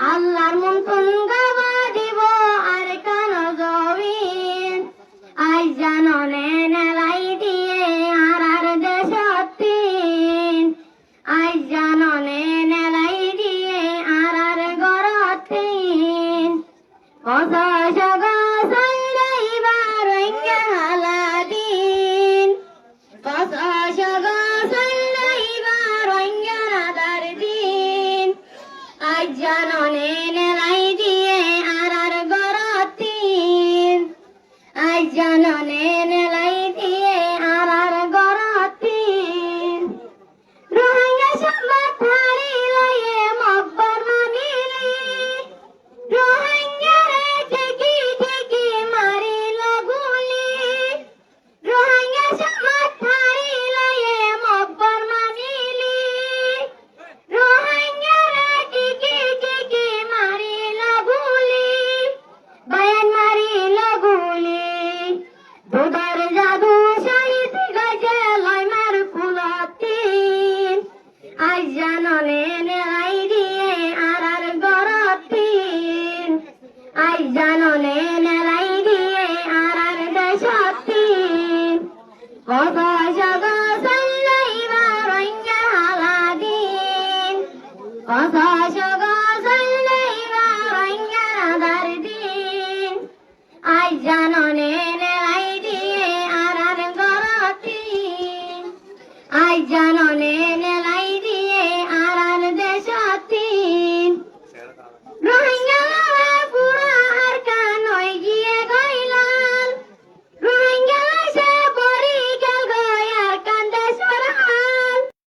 আল্লাহর মন্তন গাওয়া দিব আর কান জবিন আই জাননে নেলাই দিয়ে আর দেশতিন আই জাননে নেলাই দিয়ে আর গরতিন কথা সগা সাইরাইবার হালাদিন কথা সগা সাইরাইবার অঙ্গাদার দিন আই জাননে নেলাই দিয়ে আর গরতিন আই জাননে নেলাই দিয়ে আর গরতিন রোহিঙ্গা সম্বাদ হারি লয়ে মকবর মানিলি রোহিঙ্গা রে ঠিকি ঠিকি মারিল গুলি রোহিঙ্গা সম্বাদ হারি লয়ে মকবর মানিলি রোহিঙ্গা রে ঠিকি ঠিকি মারিল গুলি বায়ান মারিল গুলি দুধার জাদু শহীদ গজে লয় মার কুলতিন আই জাননে নেলাই দিয়ে আর গরতিন আই জাননে নেলাই দিয়ে আর দেশতিন কথা জগা সাইলাইবার হালাদিন কথা জগা সাইলাইবার দিন আই জাননে